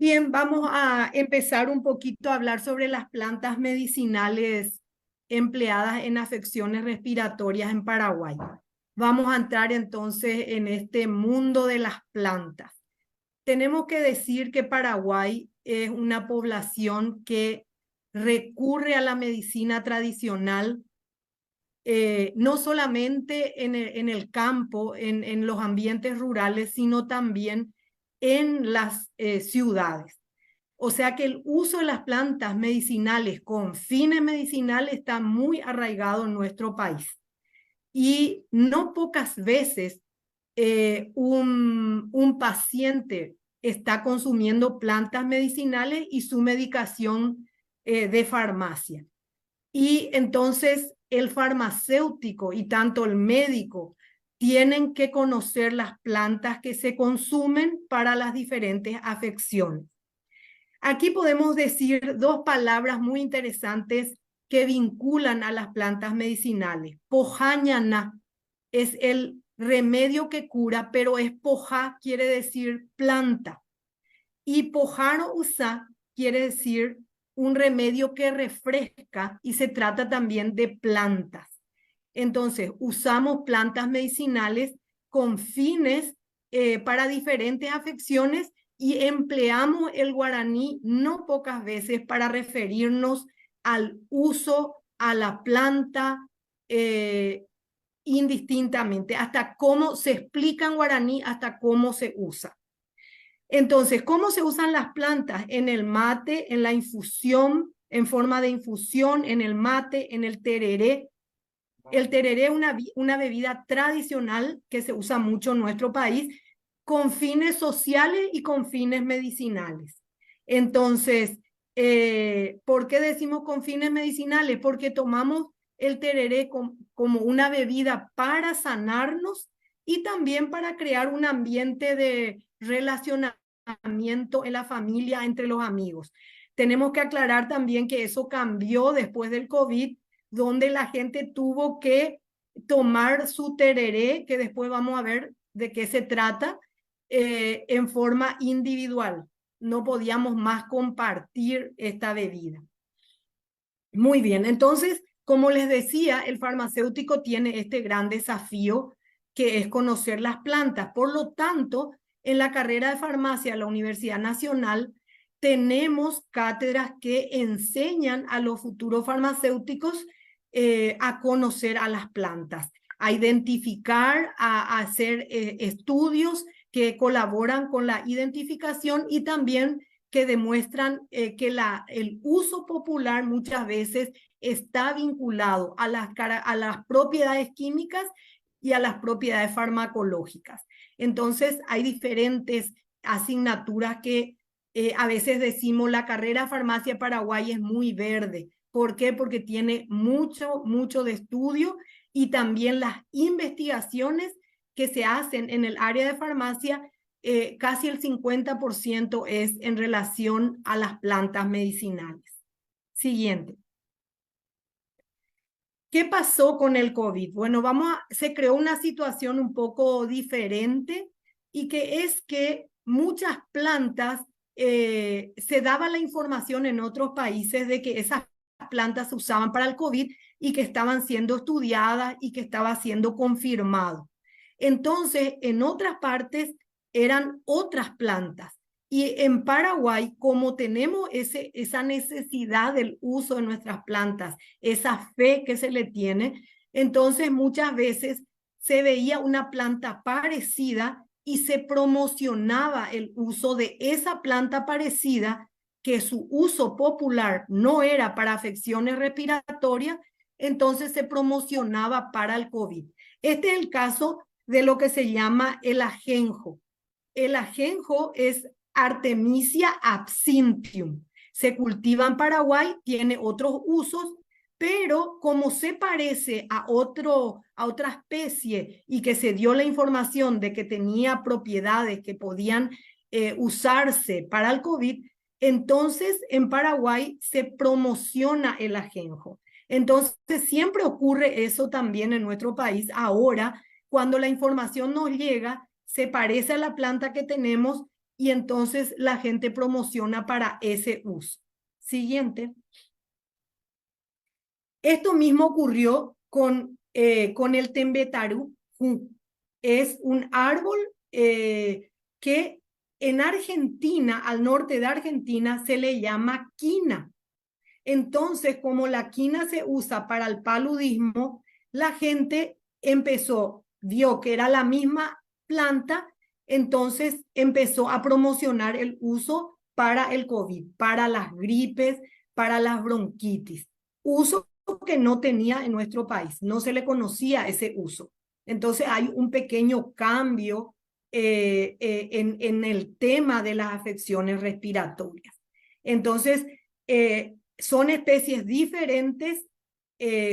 Bien, vamos a empezar un poquito a hablar sobre las plantas medicinales empleadas en afecciones respiratorias en Paraguay. Vamos a entrar entonces en este mundo de las plantas. Tenemos que decir que Paraguay es una población que recurre a la medicina tradicional, no solamente en el campo, en los ambientes rurales, sino también en las ciudades. O sea que el uso de las plantas medicinales con fines medicinales está muy arraigado en nuestro país. Y no pocas veces un paciente está consumiendo plantas medicinales y su medicación de farmacia. Y entonces el farmacéutico y tanto el médico tienen que conocer las plantas que se consumen para las diferentes afecciones. Aquí podemos decir dos palabras muy interesantes que vinculan a las plantas medicinales. Pojañana es el remedio que cura, pero es poja, quiere decir planta. Y pojaro usa quiere decir un remedio que refresca y se trata también de plantas. Entonces, usamos plantas medicinales con fines para diferentes afecciones y empleamos el guaraní no pocas veces para referirnos al uso a la planta indistintamente, hasta cómo se explica en guaraní, hasta cómo se usa. Entonces, ¿cómo se usan las plantas? En el mate, en la infusión, en forma de infusión, en el mate, en el tereré. El tereré es una bebida tradicional que se usa mucho en nuestro país con fines sociales y con fines medicinales. Entonces, ¿por qué decimos con fines medicinales? Porque tomamos el tereré como una bebida para sanarnos y también para crear un ambiente de relacionamiento en la familia, entre los amigos. Tenemos que aclarar también que eso cambió después del COVID, donde la gente tuvo que tomar su tereré, que después vamos a ver de qué se trata, en forma individual. No podíamos más compartir esta bebida. Muy bien, entonces, como les decía, el farmacéutico tiene este gran desafío que es conocer las plantas. Por lo tanto, en la carrera de farmacia de la Universidad Nacional, tenemos cátedras que enseñan a los futuros farmacéuticos a conocer a las plantas, a identificar, a hacer estudios que colaboran con la identificación y también que demuestran que el uso popular muchas veces está vinculado a las propiedades químicas y a las propiedades farmacológicas. Entonces, hay diferentes asignaturas que a veces decimos la carrera de farmacia Paraguay es muy verde. ¿Por qué? Porque tiene mucho de estudio y también las investigaciones que se hacen en el área de farmacia, casi el 50% es en relación a las plantas medicinales. Siguiente. ¿Qué pasó con el COVID? Bueno, se creó una situación un poco diferente y que es que muchas plantas, se daba la información en otros países de que esas plantas se usaban para el COVID y que estaban siendo estudiadas y que estaba siendo confirmado. Entonces, en otras partes eran otras plantas. Y en Paraguay, como tenemos esa necesidad del uso de nuestras plantas, esa fe que se le tiene, entonces muchas veces se veía una planta parecida y se promocionaba el uso de esa planta parecida, que su uso popular no era para afecciones respiratorias, entonces se promocionaba para el COVID. Este es el caso de lo que se llama el ajenjo. El ajenjo es Artemisia absinthium. Se cultiva en Paraguay, tiene otros usos, pero como se parece a otra especie y que se dio la información de que tenía propiedades que podían usarse para el COVID, entonces en Paraguay se promociona el ajenjo. Entonces siempre ocurre eso también en nuestro país. Ahora, cuando la información nos llega, se parece a la planta que tenemos y entonces la gente promociona para ese uso. Siguiente. Esto mismo ocurrió con el Tembetaru. Es un árbol que en Argentina, al norte de Argentina, se le llama quina. Entonces, como la quina se usa para el paludismo, la gente vio que era la misma planta, entonces empezó a promocionar el uso para el COVID, para las gripes, para las bronquitis. Uso que no tenía en nuestro país, no se le conocía ese uso. Entonces hay un pequeño cambio en el tema de las afecciones respiratorias. Entonces, son especies diferentes,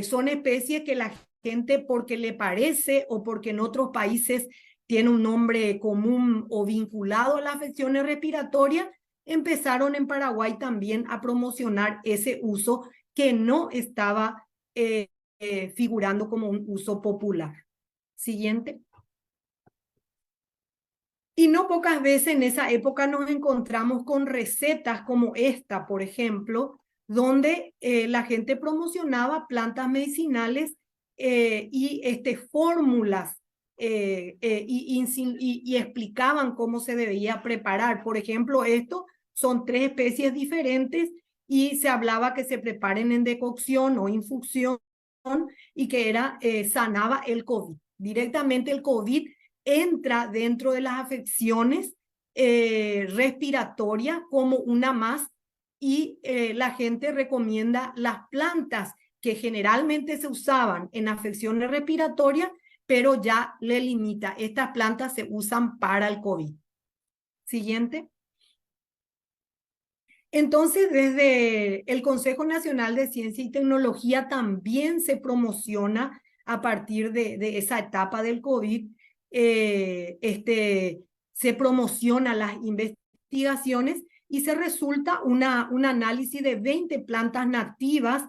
son especies que la gente, porque le parece o porque en otros países tiene un nombre común o vinculado a las afecciones respiratorias, empezaron en Paraguay también a promocionar ese uso que no estaba figurando como un uso popular. Siguiente. Y no pocas veces en esa época nos encontramos con recetas como esta, por ejemplo, donde la gente promocionaba plantas medicinales y fórmulas y explicaban cómo se debía preparar. Por ejemplo, esto son 3 especies diferentes y se hablaba que se preparen en decocción o infusión y que sanaba el COVID. Directamente el COVID entra dentro de las afecciones respiratorias como una más y la gente recomienda las plantas que generalmente se usaban en afecciones respiratorias, pero ya le limita. Estas plantas se usan para el COVID. Siguiente. Entonces, desde el Consejo Nacional de Ciencia y Tecnología también se promociona a partir de esa etapa del COVID, se promociona las investigaciones y se resulta un análisis de 20 plantas nativas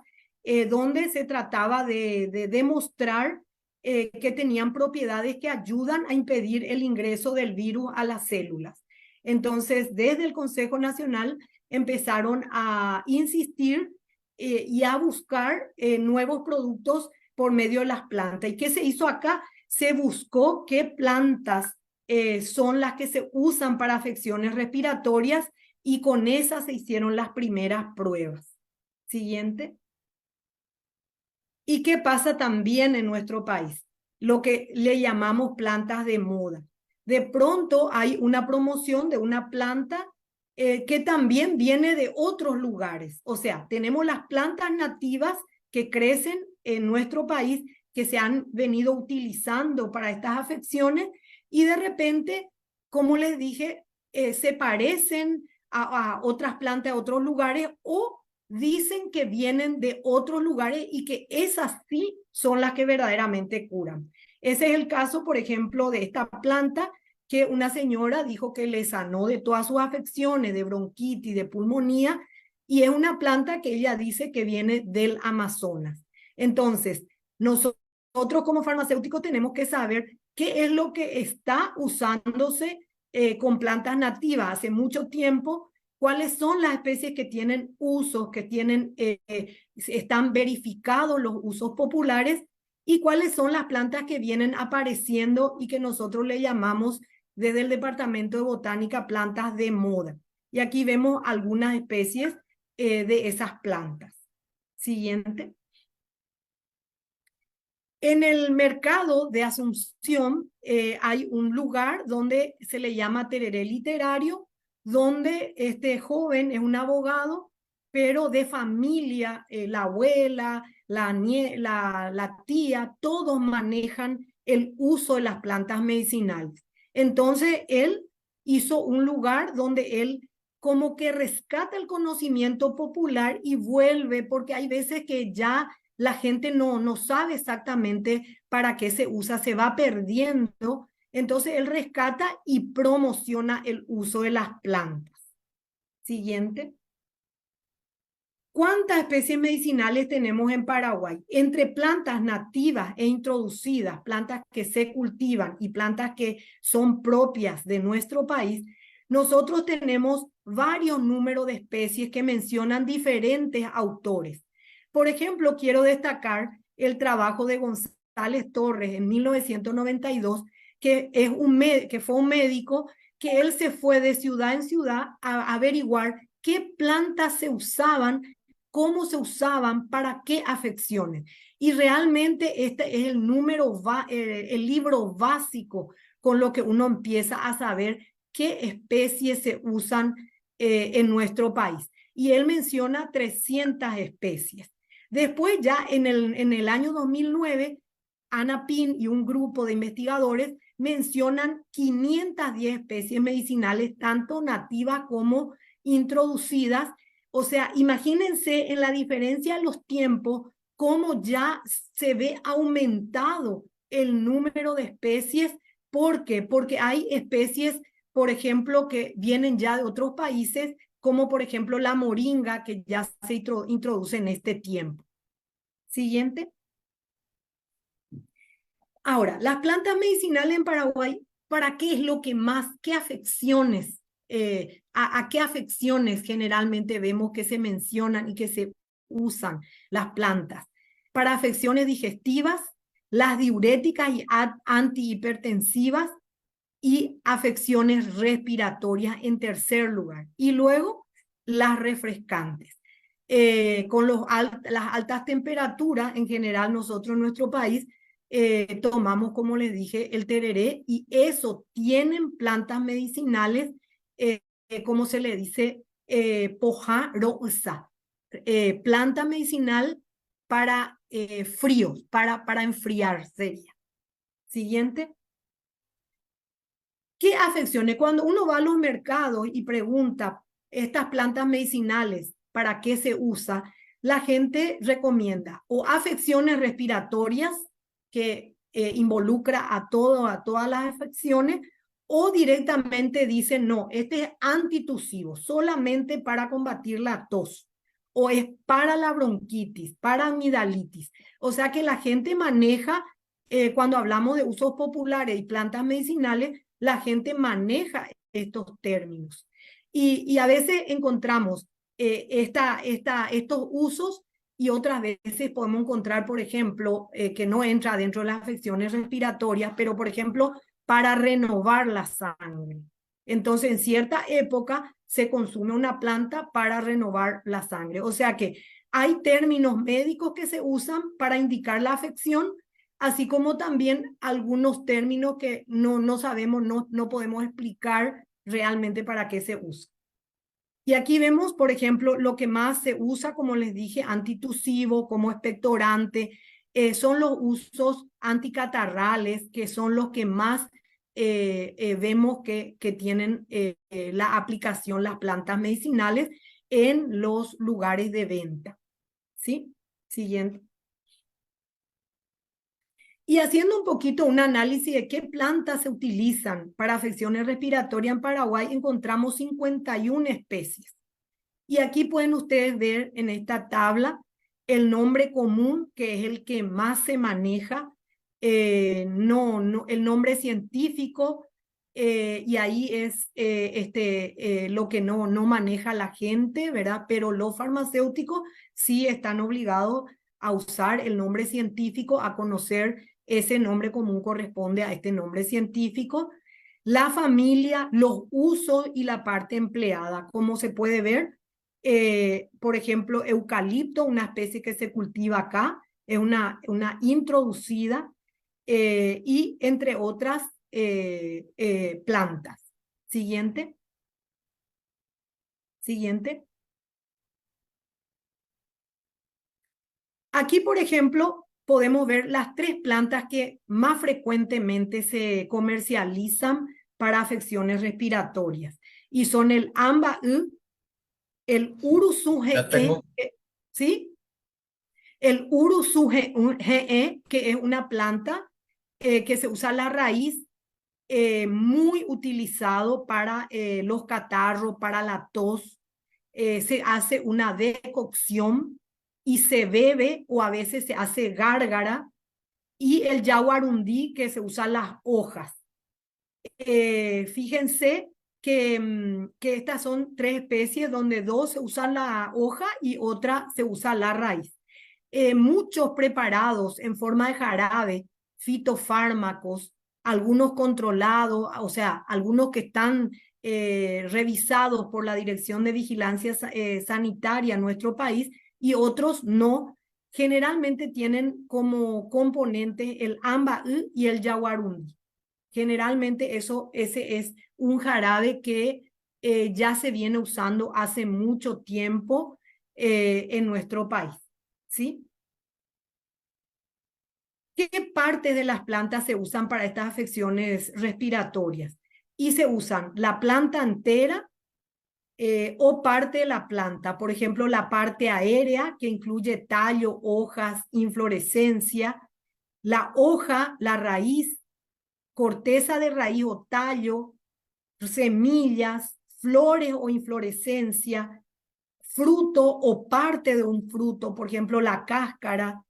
donde se trataba de demostrar que tenían propiedades que ayudan a impedir el ingreso del virus a las células. Entonces, desde el Consejo Nacional empezaron a insistir y a buscar nuevos productos por medio de las plantas. ¿Y qué se hizo acá? Se buscó qué plantas son las que se usan para afecciones respiratorias y con esas se hicieron las primeras pruebas. Siguiente. ¿Y qué pasa también en nuestro país? Lo que le llamamos plantas de moda. De pronto hay una promoción de una planta que también viene de otros lugares. O sea, tenemos las plantas nativas que crecen en nuestro país, que se han venido utilizando para estas afecciones y de repente, como les dije, se parecen a otras plantas de otros lugares o dicen que vienen de otros lugares y que esas sí son las que verdaderamente curan. Ese es el caso, por ejemplo, de esta planta que una señora dijo que le sanó de todas sus afecciones, de bronquitis, de pulmonía, y es una planta que ella dice que viene del Amazonas. Entonces, nosotros como farmacéuticos tenemos que saber qué es lo que está usándose con plantas nativas hace mucho tiempo, cuáles son las especies que tienen usos, que están verificados los usos populares y cuáles son las plantas que vienen apareciendo y que nosotros le llamamos desde el Departamento de Botánica plantas de moda. Y aquí vemos algunas especies de esas plantas. Siguiente. En el mercado de Asunción hay un lugar donde se le llama Tereré Literario, donde este joven es un abogado, pero de familia, la abuela, la tía, todos manejan el uso de las plantas medicinales. Entonces, él hizo un lugar donde él como que rescata el conocimiento popular y vuelve, porque hay veces que ya la gente no sabe exactamente para qué se usa, se va perdiendo. Entonces, él rescata y promociona el uso de las plantas. Siguiente. ¿Cuántas especies medicinales tenemos en Paraguay? Entre plantas nativas e introducidas, plantas que se cultivan y plantas que son propias de nuestro país, nosotros tenemos varios números de especies que mencionan diferentes autores. Por ejemplo, quiero destacar el trabajo de González Torres en 1992, que fue un médico que él se fue de ciudad en ciudad a averiguar qué plantas se usaban, cómo se usaban, para qué afecciones. Y realmente este es el libro básico con lo que uno empieza a saber qué especies se usan en nuestro país. Y él menciona 300 especies. Después ya en el año 2009, Ana Pin y un grupo de investigadores mencionan 510 especies medicinales, tanto nativas como introducidas. O sea, imagínense en la diferencia de los tiempos, cómo ya se ve aumentado el número de especies. ¿Por qué? Porque hay especies, por ejemplo, que vienen ya de otros países, como por ejemplo la moringa, que ya se introduce en este tiempo. Siguiente. Ahora, las plantas medicinales en Paraguay, ¿para qué es lo que más, qué afecciones, a qué afecciones generalmente vemos que se mencionan y que se usan las plantas? Para afecciones digestivas, las diuréticas y antihipertensivas, y afecciones respiratorias en tercer lugar. Y luego las refrescantes. Con las altas temperaturas, en general nosotros en nuestro país tomamos, como les dije, el tereré, y eso tienen plantas medicinales, como se le dice, poja rosa, planta medicinal para fríos, para enfriar sería. Siguiente. ¿Qué afecciones? Cuando uno va a los mercados y pregunta estas plantas medicinales, ¿para qué se usa? La gente recomienda o afecciones respiratorias, que involucra a todas las afecciones, o directamente dicen, no, este es antitusivo, solamente para combatir la tos, o es para la bronquitis, para amigdalitis. O sea que la gente maneja, cuando hablamos de usos populares y plantas medicinales, la gente maneja estos términos. Y a veces encontramos estos usos, y otras veces podemos encontrar, por ejemplo, que no entra dentro de las afecciones respiratorias, pero por ejemplo, para renovar la sangre. Entonces, en cierta época se consume una planta para renovar la sangre. O sea que hay términos médicos que se usan para indicar la afección, así como también algunos términos que no sabemos, no podemos explicar realmente para qué se usa. Y aquí vemos, por ejemplo, lo que más se usa, como les dije, antitusivo, como expectorante, son los usos anticatarrales, que son los que más vemos que tienen la aplicación, las plantas medicinales en los lugares de venta. ¿Sí? Siguiente. Y haciendo un poquito un análisis de qué plantas se utilizan para afecciones respiratorias en Paraguay, encontramos 51 especies. Y aquí pueden ustedes ver en esta tabla el nombre común, que es el que más se maneja, el nombre científico, y ahí es lo que no maneja la gente, ¿verdad? Pero los farmacéuticos sí están obligados a usar el nombre científico, a conocer ese nombre común corresponde a este nombre científico, la familia, los usos y la parte empleada. Como se puede ver, por ejemplo, eucalipto, una especie que se cultiva acá, es una introducida, y entre otras plantas. Siguiente. Siguiente. Aquí, por ejemplo, podemos ver las 3 plantas que más frecuentemente se comercializan para afecciones respiratorias, y son el amba-ü, el urusu-ge, ¿sí? El urusu-ge, que es una planta que se usa la raíz, muy utilizado para los catarros, para la tos. Se hace una decocción y se bebe, o a veces se hace gárgara. Y el yaguarundí, que se usan las hojas. Fíjense que estas son 3 especies donde 2 se usan la hoja y otra se usa la raíz. Muchos preparados en forma de jarabe, fitofármacos, algunos controlados, o sea, algunos que están revisados por la Dirección de Vigilancia Sanitaria en nuestro país y otros no, generalmente tienen como componente el amba y el yaguarundi. Generalmente ese es un jarabe que ya se viene usando hace mucho tiempo en nuestro país, ¿sí? ¿Qué partes de las plantas se usan para estas afecciones respiratorias? Y se usan la planta entera o parte de la planta, por ejemplo, la parte aérea que incluye tallo, hojas, inflorescencia, la hoja, la raíz, corteza de raíz o tallo, semillas, flores o inflorescencia, fruto o parte de un fruto, por ejemplo, la cáscara.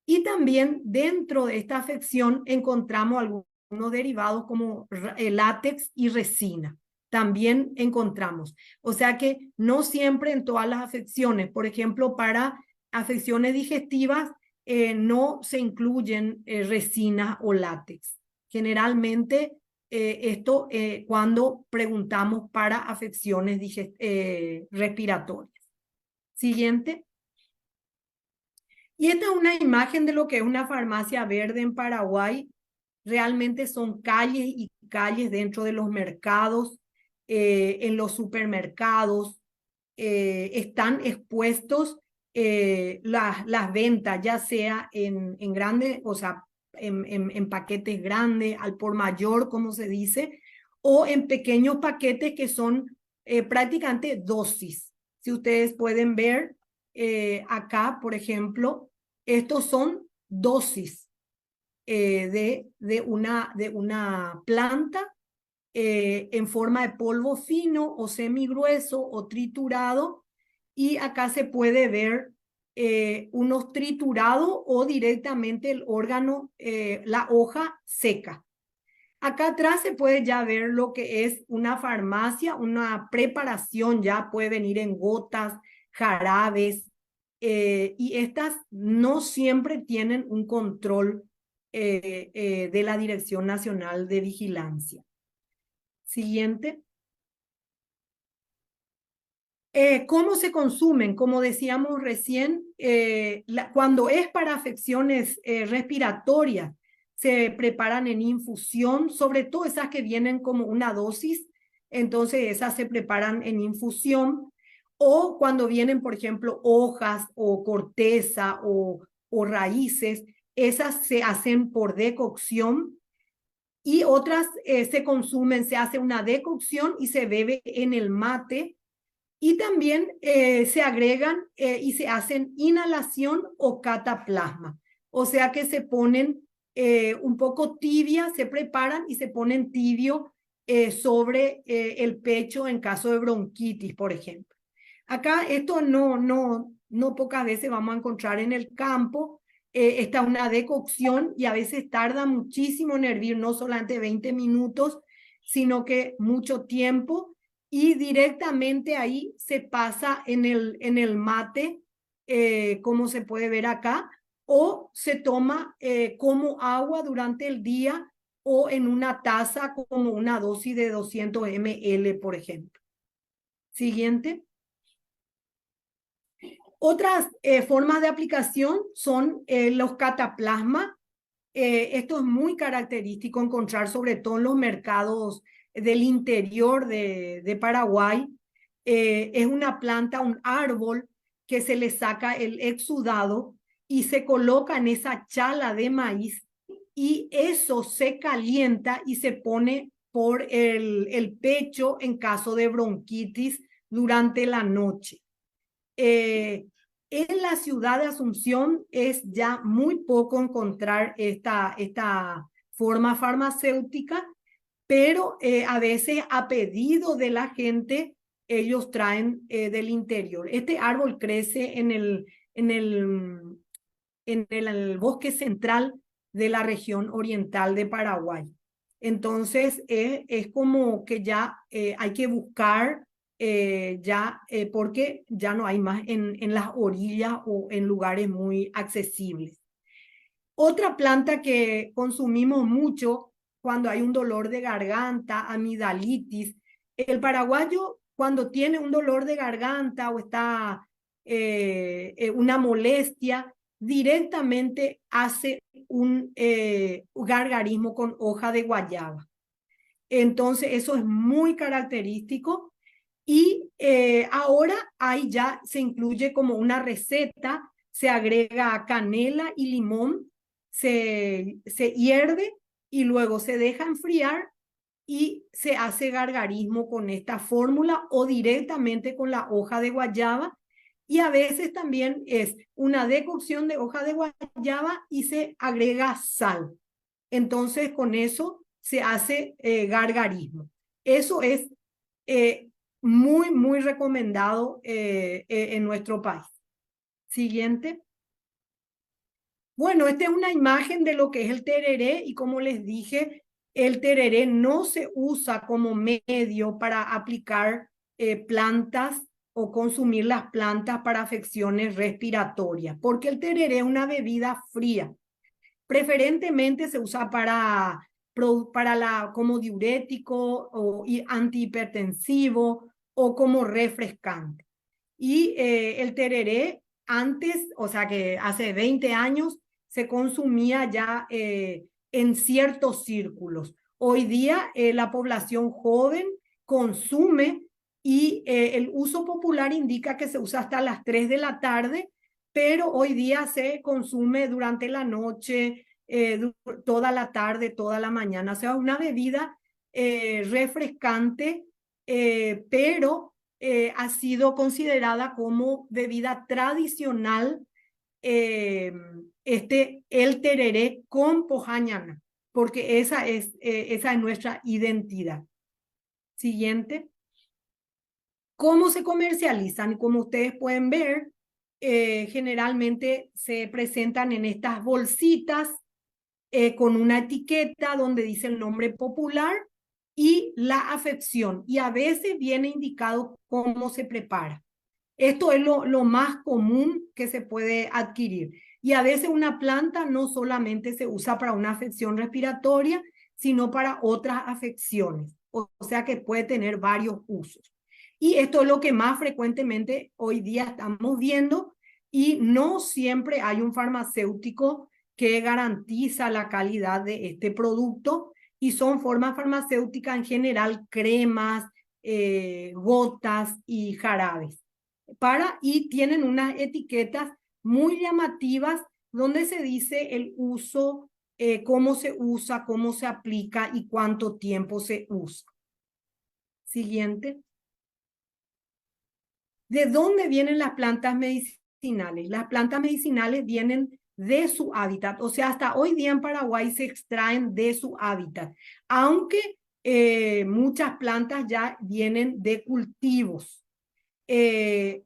Y también dentro de esta afección encontramos algunos derivados como látex y resina. También encontramos. O sea que no siempre en todas las afecciones, por ejemplo, para afecciones digestivas, no se incluyen resina o látex. Generalmente esto cuando preguntamos para afecciones respiratorias. Siguiente. Y esta es una imagen de lo que es una farmacia verde en Paraguay. Realmente son calles y calles dentro de los mercados, en los supermercados. Están expuestos las ventas, ya sea en grandes, o sea, en paquetes grandes, al por mayor, como se dice, o en pequeños paquetes que son prácticamente dosis. Si ustedes pueden ver acá, por ejemplo, estos son dosis de una planta en forma de polvo fino o semigrueso o triturado. Y acá se puede ver unos triturados o directamente el órgano, la hoja seca. Acá atrás se puede ya ver lo que es una farmacia, una preparación ya puede venir en gotas, jarabes, y estas no siempre tienen un control de la Dirección Nacional de Vigilancia. Siguiente. ¿Cómo se consumen? Como decíamos recién, cuando es para afecciones respiratorias, se preparan en infusión, sobre todo esas que vienen como una dosis, entonces esas se preparan en infusión, o cuando vienen, por ejemplo, hojas o corteza o raíces, esas se hacen por decocción y otras se consumen, se hace una decocción y se bebe en el mate. Y también se agregan y se hacen inhalación o cataplasma. O sea que se ponen un poco tibia, se preparan y se ponen tibio sobre el pecho en caso de bronquitis, por ejemplo. Acá esto no pocas veces vamos a encontrar en el campo. Esta es una decocción y a veces tarda muchísimo en hervir, no solamente 20 minutos, sino que mucho tiempo. Y directamente ahí se pasa en el mate, como se puede ver acá, o se toma como agua durante el día o en una taza como una dosis de 200 ml, por ejemplo. Siguiente. Otras formas de aplicación son los cataplasmas. Esto es muy característico encontrar sobre todo en los mercados del interior de Paraguay. Es una planta, un árbol que se le saca el exudado y se coloca en esa chala de maíz y eso se calienta y se pone por el pecho en caso de bronquitis durante la noche. En la ciudad de Asunción es ya muy poco encontrar esta forma farmacéutica, pero a veces a pedido de la gente, ellos traen del interior. Este árbol crece en el bosque central de la región oriental de Paraguay. Entonces es como que ya hay que buscar porque ya no hay más en las orillas o en lugares muy accesibles. Otra planta que consumimos mucho cuando hay un dolor de garganta, amigdalitis. El paraguayo, cuando tiene un dolor de garganta o está una molestia, directamente hace un gargarismo con hoja de guayaba. Entonces, eso es muy característico. Y ahora ahí ya se incluye como una receta, se agrega canela y limón, se hierve y luego se deja enfriar y se hace gargarismo con esta fórmula o directamente con la hoja de guayaba. Y a veces también es una decocción de hoja de guayaba y se agrega sal. Entonces con eso se hace gargarismo. Eso es eh, muy, muy recomendado en nuestro país. Siguiente. Bueno, esta es una imagen de lo que es el tereré y como les dije, el tereré no se usa como medio para aplicar plantas o consumir las plantas para afecciones respiratorias, porque el tereré es una bebida fría. Preferentemente se usa como diurético o antihipertensivo o como refrescante. Y el tereré antes, o sea que hace 20 años, se consumía ya en ciertos círculos. Hoy día la población joven consume y el uso popular indica que se usa hasta las 3 de la tarde, pero hoy día se consume durante la noche, toda la tarde, toda la mañana. O sea, una bebida refrescante, pero ha sido considerada como bebida tradicional el tereré con pojañana, porque esa es nuestra identidad. Siguiente. ¿Cómo se comercializan? Como ustedes pueden ver, generalmente se presentan en estas bolsitas con una etiqueta donde dice el nombre popular y la afección. Y a veces viene indicado cómo se prepara. Esto es lo más común que se puede adquirir. Y a veces una planta no solamente se usa para una afección respiratoria, sino para otras afecciones. O sea que puede tener varios usos. Y esto es lo que más frecuentemente hoy día estamos viendo y no siempre hay un farmacéutico que garantiza la calidad de este producto y son formas farmacéuticas en general, cremas, gotas y jarabes. Y tienen unas etiquetas muy llamativas donde se dice el uso, cómo se usa, cómo se aplica y cuánto tiempo se usa. Siguiente. ¿De dónde vienen las plantas medicinales? Las plantas medicinales vienen de su hábitat, o sea, hasta hoy día en Paraguay se extraen de su hábitat, aunque muchas plantas ya vienen de cultivos.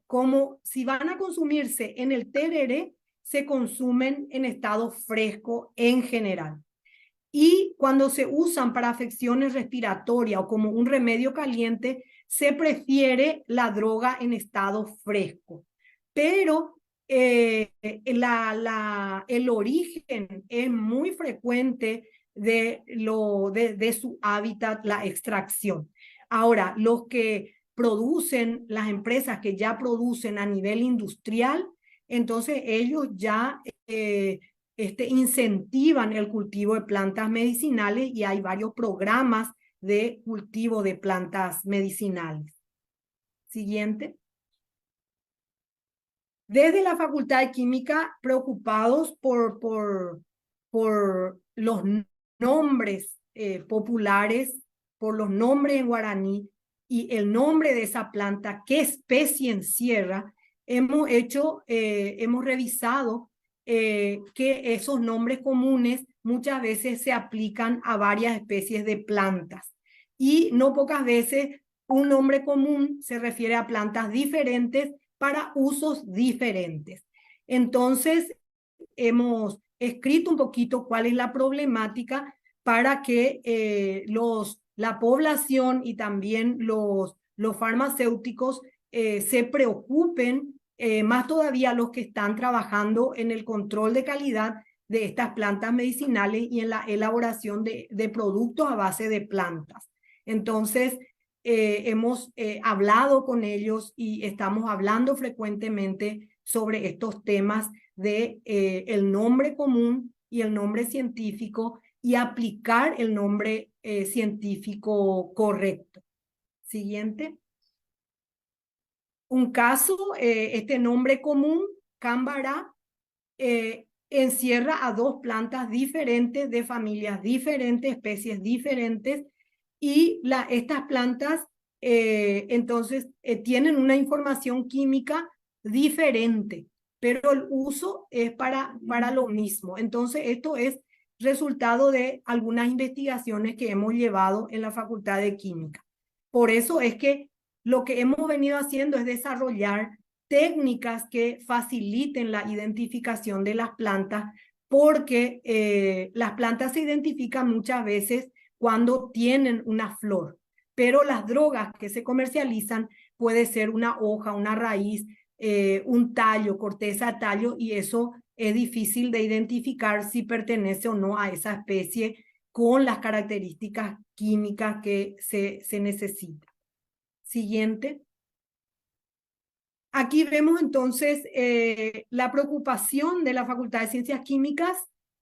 Como si van a consumirse en el tereré, se consumen en estado fresco en general. Y cuando se usan para afecciones respiratorias o como un remedio caliente, se prefiere la droga en estado fresco. Pero el origen es muy frecuente de su hábitat, la extracción. Ahora, los que producen, las empresas que ya producen a nivel industrial, entonces ellos ya incentivan el cultivo de plantas medicinales y hay varios programas de cultivo de plantas medicinales. Siguiente. Desde la Facultad de Química, preocupados por los nombres populares, por los nombres en guaraní y el nombre de esa planta, qué especie encierra, hemos revisado que esos nombres comunes muchas veces se aplican a varias especies de plantas y no pocas veces un nombre común se refiere a plantas diferentes para usos diferentes. Entonces, hemos escrito un poquito cuál es la problemática para que la población y también los farmacéuticos se preocupen, más todavía los que están trabajando en el control de calidad de estas plantas medicinales y en la elaboración de productos a base de plantas. Entonces, hemos hablado con ellos y estamos hablando frecuentemente sobre estos temas de el nombre común y el nombre científico y aplicar el nombre científico correcto. Siguiente. Un caso, este nombre común, Cámbara, encierra a dos plantas diferentes, de familias diferentes, especies diferentes, y estas plantas entonces tienen una información química diferente, pero el uso es para lo mismo. Entonces esto es resultado de algunas investigaciones que hemos llevado en la Facultad de Química. Por eso es que lo que hemos venido haciendo es desarrollar técnicas que faciliten la identificación de las plantas, porque las plantas se identifican muchas veces cuando tienen una flor, pero las drogas que se comercializan puede ser una hoja, una raíz, un tallo, corteza, tallo, y eso es difícil de identificar si pertenece o no a esa especie con las características químicas que se necesitan. Siguiente. Aquí vemos entonces la preocupación de la Facultad de Ciencias Químicas.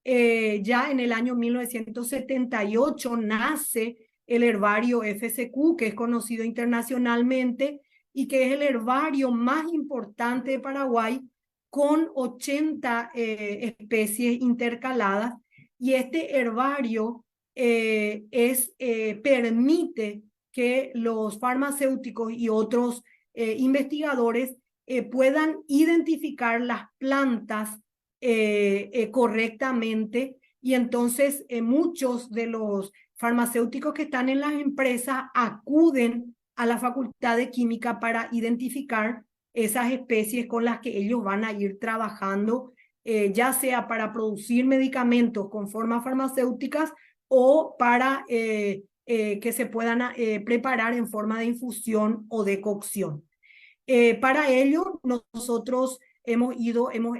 Ya en el año 1978 nace el herbario FCQ, que es conocido internacionalmente y que es el herbario más importante de Paraguay, con 80 especies intercaladas. Y este herbario permite que los farmacéuticos y otros investigadores puedan identificar las plantas correctamente, y entonces muchos de los farmacéuticos que están en las empresas acuden a la Facultad de Química para identificar esas especies con las que ellos van a ir trabajando, ya sea para producir medicamentos con formas farmacéuticas o para que se puedan preparar en forma de infusión o de cocción. Para ello, nosotros hemos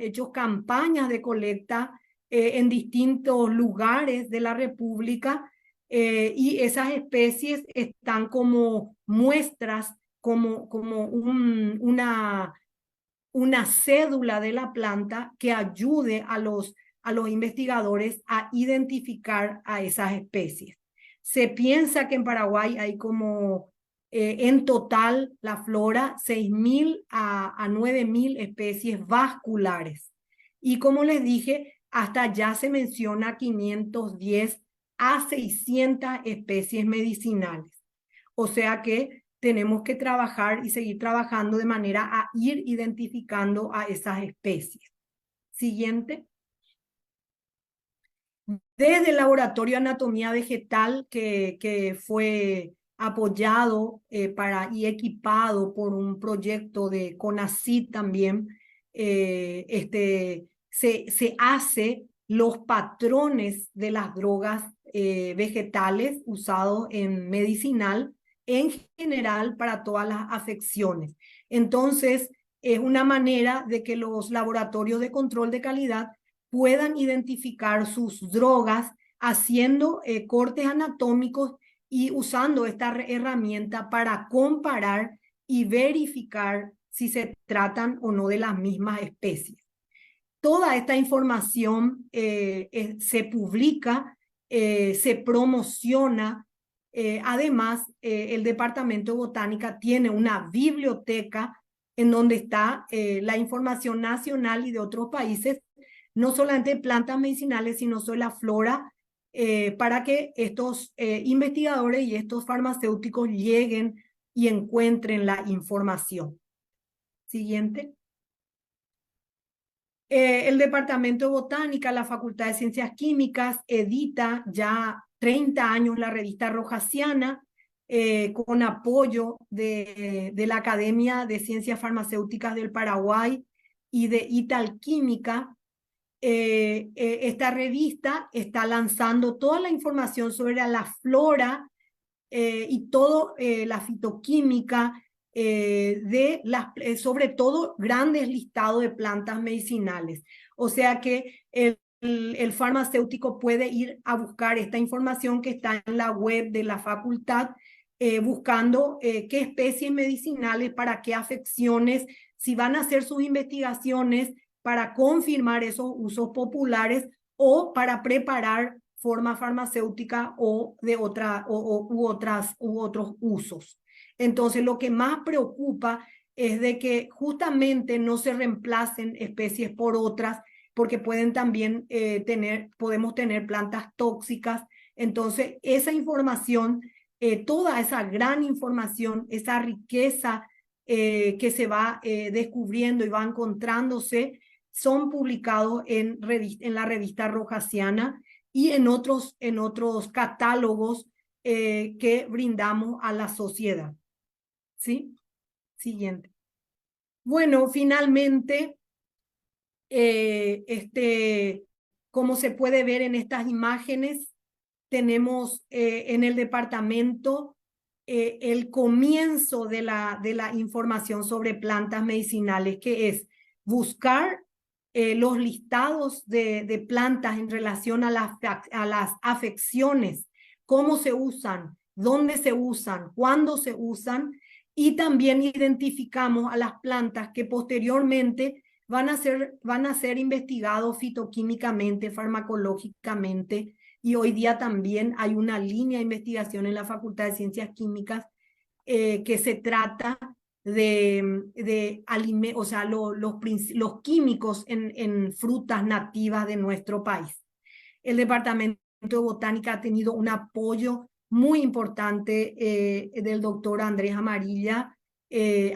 hecho campañas de colecta en distintos lugares de la República, y esas especies están como muestras, como una cédula de la planta que ayude a los investigadores a identificar a esas especies. Se piensa que en Paraguay hay como en total la flora 6.000 a 9.000 especies vasculares. Y como les dije, hasta ya se menciona 510 a 600 especies medicinales. O sea que tenemos que trabajar y seguir trabajando de manera a ir identificando a esas especies. Siguiente. Desde el Laboratorio de Anatomía Vegetal, que fue apoyado y equipado por un proyecto de CONACYT también, se hace los patrones de las drogas vegetales usados en medicinal en general para todas las afecciones. Entonces, es una manera de que los laboratorios de control de calidad puedan identificar sus drogas haciendo cortes anatómicos y usando esta herramienta para comparar y verificar si se tratan o no de las mismas especies. Toda esta información se publica, se promociona. Además, el Departamento de Botánica tiene una biblioteca en donde está la información nacional y de otros países, no solamente de plantas medicinales, sino sobre la flora, para que estos investigadores y estos farmacéuticos lleguen y encuentren la información. Siguiente. El Departamento de Botánica, la Facultad de Ciencias Químicas, edita ya 30 años la revista Rojasiana, con apoyo de la Academia de Ciencias Farmacéuticas del Paraguay y de Italquímica. esta revista está lanzando toda la información sobre la flora y todo la fitoquímica sobre todo grandes listados de plantas medicinales. O sea que el farmacéutico puede ir a buscar esta información que está en la web de la facultad, buscando qué especies medicinales, para qué afecciones, si van a hacer sus investigaciones para confirmar esos usos populares o para preparar forma farmacéutica o de u otros usos. Entonces, lo que más preocupa es de que justamente no se reemplacen especies por otras, porque pueden también podemos tener plantas tóxicas. Entonces, esa información, toda esa gran información, esa riqueza que se va descubriendo y va encontrándose, son publicados en la revista Rojasiana y en otros catálogos que brindamos a la sociedad. ¿Sí? Siguiente. Bueno, finalmente, como se puede ver en estas imágenes, tenemos en el departamento el comienzo de la información sobre plantas medicinales, que es buscar los listados de plantas en relación a las afecciones, cómo se usan, dónde se usan, cuándo se usan, y también identificamos a las plantas que posteriormente van a ser investigados fitoquímicamente, farmacológicamente, y hoy día también hay una línea de investigación en la Facultad de Ciencias Químicas que se trata o sea, los químicos en frutas nativas de nuestro país. El Departamento de Botánica ha tenido un apoyo muy importante del doctor Andrés Amarilla,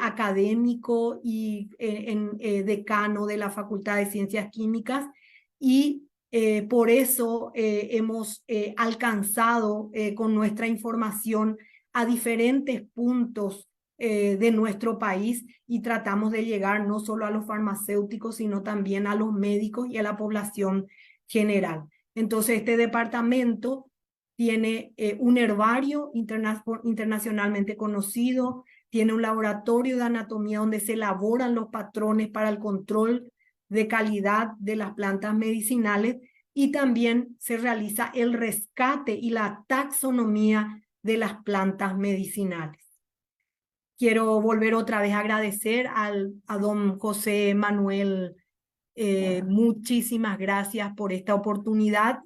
académico y decano de la Facultad de Ciencias Químicas, y por eso hemos alcanzado con nuestra información a diferentes puntos de nuestro país, y tratamos de llegar no solo a los farmacéuticos, sino también a los médicos y a la población general. Entonces, este departamento tiene un herbario internacionalmente conocido, tiene un laboratorio de anatomía donde se elaboran los patrones para el control de calidad de las plantas medicinales, y también se realiza el rescate y la taxonomía de las plantas medicinales. Quiero volver otra vez a agradecer a don José Manuel. Muchísimas gracias por esta oportunidad.